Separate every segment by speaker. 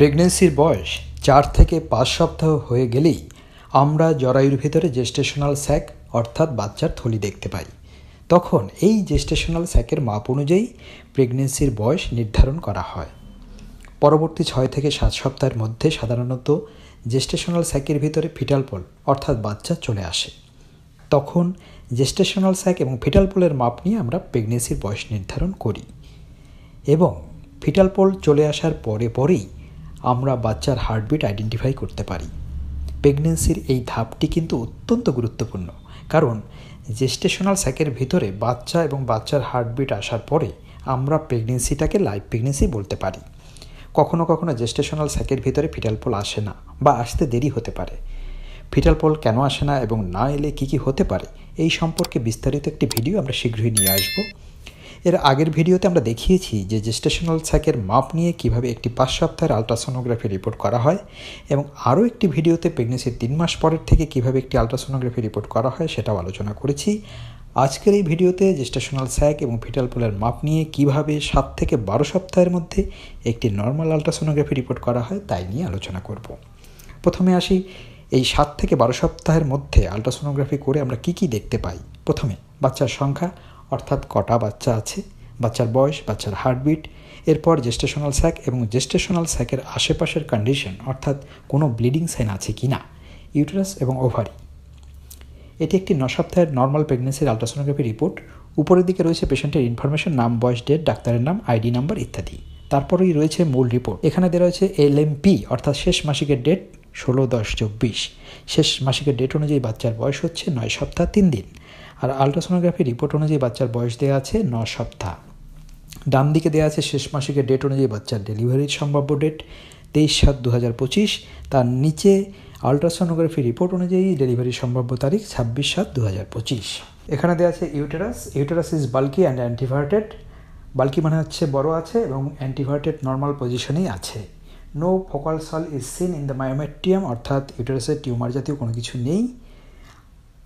Speaker 1: প্রেগনেন্সির বয়স 4 থেকে 5 সপ্তাহ হয়ে গেলেই আমরা জরায়ুর ভিতরে জেস্টেশনাল স্যাক অর্থাৎ বাচ্চার থলি দেখতে পাই। তখন এই জেস্টেশনাল স্যাকের মাপ অনুযায়ী প্রেগনেন্সির বয়স নির্ধারণ করা হয়। পরবর্তী 6 থেকে 7 সপ্তাহের মধ্যে সাধারণত জেস্টেশনাল স্যাকের ভিতরে ফিটাল পোল অর্থাৎ বাচ্চা চলে আসে। তখন জেস্টেশনাল স্যাক এবং ফিটাল পোলের মাপ নিয়ে আমরা প্রেগনেন্সির বয়স নির্ধারণ করি এবং ফিটাল পোল চলে আসার পরেই আমরা বাচ্চার হার্টবিট আইডেন্টিফাই করতে পারি। প্রেগনেন্সির এই ধাপটি কিন্তু অত্যন্ত গুরুত্বপূর্ণ, কারণ জেস্টেশনাল স্যাকের ভিতরে বাচ্চা এবং বাচ্চার হার্টবিট আসার পরে আমরা প্রেগনেন্সিটাকে লাইভ প্রেগনেন্সি বলতে পারি। কখনো কখনো জেস্টেশনাল স্যাকের ভিতরে ফিটাল পোল আসে না বা আসতে দেরি হতে পারে। ফিটাল পোল কেন আসে না এবং না এলে কী হতে পারে এই সম্পর্কে বিস্তারিত একটি ভিডিও আমরা শীঘ্রই নিয়ে আসব। এর আগের ভিডিওতে আমরা দেখিয়েছি যে জেস্টেশনাল স্যাকের মাপ নিয়ে কিভাবে একটি 5 সপ্তাহের আলট্রাসোনোগ্রাফি রিপোর্ট করা হয় এবং আরও একটি ভিডিওতে প্রেগনেন্সির 3 মাস পরের থেকে কিভাবে একটি আলট্রাসোনোগ্রাফি রিপোর্ট করা হয় সেটাও আলোচনা করেছি। আজকের এই ভিডিওতে জেস্টেশনাল স্যাক এবং ফিটাল পোলের মাপ নিয়ে কিভাবে 7 থেকে 12 সপ্তাহের মধ্যে একটি নর্মাল আলট্রাসোনোগ্রাফি রিপোর্ট করা হয় তাই নিয়ে আলোচনা করব। প্রথমে আসি, এই 7 থেকে 12 সপ্তাহের মধ্যে আলট্রাসোনোগ্রাফি করে আমরা কি দেখতে পাই। প্রথমে বাচ্চার সংখ্যা অর্থাৎ কটা বাচ্চা আছে, বাচ্চার বয়স, বাচ্চার হার্টবিট, এরপর জেস্টেশনাল স্যাক এবং জেস্টেশনাল স্যাকের আশেপাশের কন্ডিশন অর্থাৎ কোনো ব্লিডিং সাইন আছে কি না, ইউটেরাস এবং ওভারি। এটি একটি 9 সপ্তাহের নর্মাল প্রেগনেন্সির আলট্রাসোনোগ্রাফি রিপোর্ট। উপরের দিকে রয়েছে পেশেন্টের ইনফরমেশন, নাম, বয়স, ডেট, ডাক্তারের নাম, আইডি নাম্বার ইত্যাদি। তারপরেই রয়েছে মূল রিপোর্ট। এখানে দেওয়া রয়েছে LMP অর্থাৎ শেষ মাসিকের ডেট 16/10/24। শেষ মাসিকের ডেট অনুযায়ী বাচ্চার বয়স হচ্ছে 9 সপ্তাহ 3 দিন। আর আলট্রাসোনোগ্রাফি রিপোর্ট অনুযায়ী বাচ্চার বয়স দেওয়া আছে 9 সপ্তাহ। ডান দিকে দেওয়া আছে শেষ মাসিকের ডেট অনুযায়ী বাচ্চার ডেলিভারির সম্ভাব্য ডেট 23/7/2025। তার নিচে আলট্রাসোনোগ্রাফি রিপোর্ট অনুযায়ী ডেলিভারির সম্ভাব্য তারিখ 26/7/2025। এখানে দেওয়া আছে uterus is bulky and anteverted. Bulky মানে হচ্ছে বড় আছে এবং অ্যান্টিভার্টেড নর্মাল পজিশনেই আছে। No focal SOL is seen in the myometrium অর্থাৎ ইউটেরাসের টিউমার জাতীয় কোনো কিছু নেই।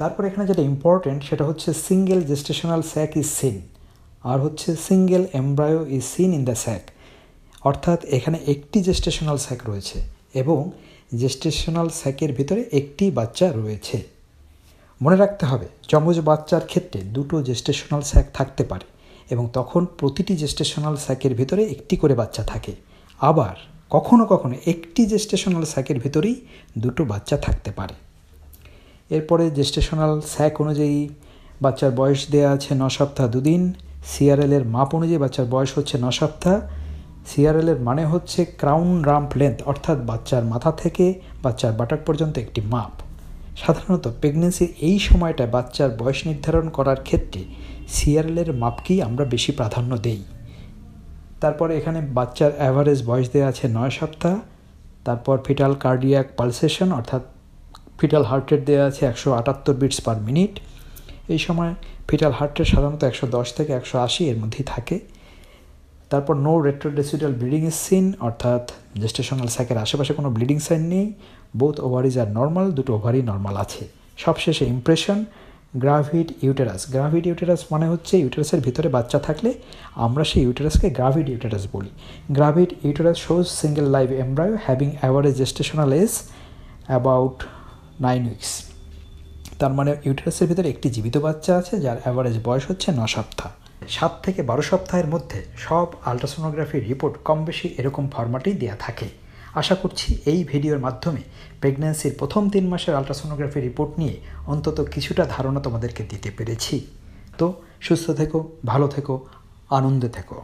Speaker 1: তারপর এখানে যেটা ইম্পর্টেন্ট সেটা হচ্ছে single gestational sac is seen আর হচ্ছে single embryo is seen in the sac, অর্থাৎ এখানে একটি জেস্টেশনাল স্যাক রয়েছে এবং জেস্টেশনাল স্যাকের ভিতরে একটি বাচ্চা রয়েছে। মনে রাখতে হবে যমজ বাচ্চার ক্ষেত্রে 2টো জেস্টেশনাল স্যাক থাকতে পারে এবং তখন প্রতিটি জেস্টেশনাল স্যাকের ভিতরে একটি করে বাচ্চা থাকে। আবার কখনো কখনো একটি জেস্টেশনাল স্যাকের ভিতরেই 2টো বাচ্চা থাকতে পারে। এরপরে জেস্টেশনাল স্যাক অনুযায়ী বাচ্চার বয়স দেওয়া আছে 9 সপ্তাহ 2 দিন। CRL এর মাপ অনুযায়ী বাচ্চার বয়স হচ্ছে 9 সপ্তাহ। CRL এর মানে হচ্ছে ক্রাউন রাম্প লেন্থ অর্থাৎ বাচ্চার মাথা থেকে বাচ্চার বাটাক পর্যন্ত একটি মাপ। সাধারণত প্রেগনেন্সির এই সময়টায় বাচ্চার বয়স নির্ধারণ করার ক্ষেত্রে CRL এর মাপকেই আমরা বেশি প্রাধান্য দেই। তারপরে এখানে বাচ্চার অ্যাভারেজ বয়স দেওয়া আছে 9 সপ্তাহ। তারপর ফিটাল কার্ডিয়াক পালসেশন অর্থাৎ ফিটাল হার্ট রেট দেওয়া আছে 178 বিটস পার মিনিট। এই সময় ফিটাল হার্ট রেট সাধারণত 110 থেকে 180 এর মধ্যেই থাকে। তারপর no retrodecidual bleeding is seen অর্থাৎ জেস্টেশনাল স্যাকের আশেপাশে কোনো ব্লিডিং সাইন নেই। বোথ ওভারিজ আর নর্মাল, 2টো ওভারি নর্মাল আছে। সবশেষে impression gravid uterus. Gravid uterus মানে হচ্ছে ইউটেরাসের ভিতরে বাচ্চা থাকলে আমরা সেই ইউটেরাসকে গ্রাভিড ইউটেরাস বলি। Gravid uterus shows single live embryo having average gestational age about 9 weeks. তার মানে ইউটেরাসের ভিতরে একটি জীবিত বাচ্চা আছে যার অ্যাভারেজ বয়স হচ্ছে 9 সপ্তাহ। 7 থেকে 12 সপ্তাহের মধ্যে সব আলট্রাসোনোগ্রাফি রিপোর্ট কম বেশি এরকম ফরম্যাটেই দেওয়া থাকে। আশা করছি এই ভিডিওর মাধ্যমে প্রেগনেন্সির প্রথম 3 মাসের আলট্রাসোনোগ্রাফি রিপোর্ট নিয়ে অন্তত কিছুটা ধারণা তোমাদেরকে দিতে পেরেছি। তো সুস্থ থেকো, ভালো থেকো, আনন্দে থেকো।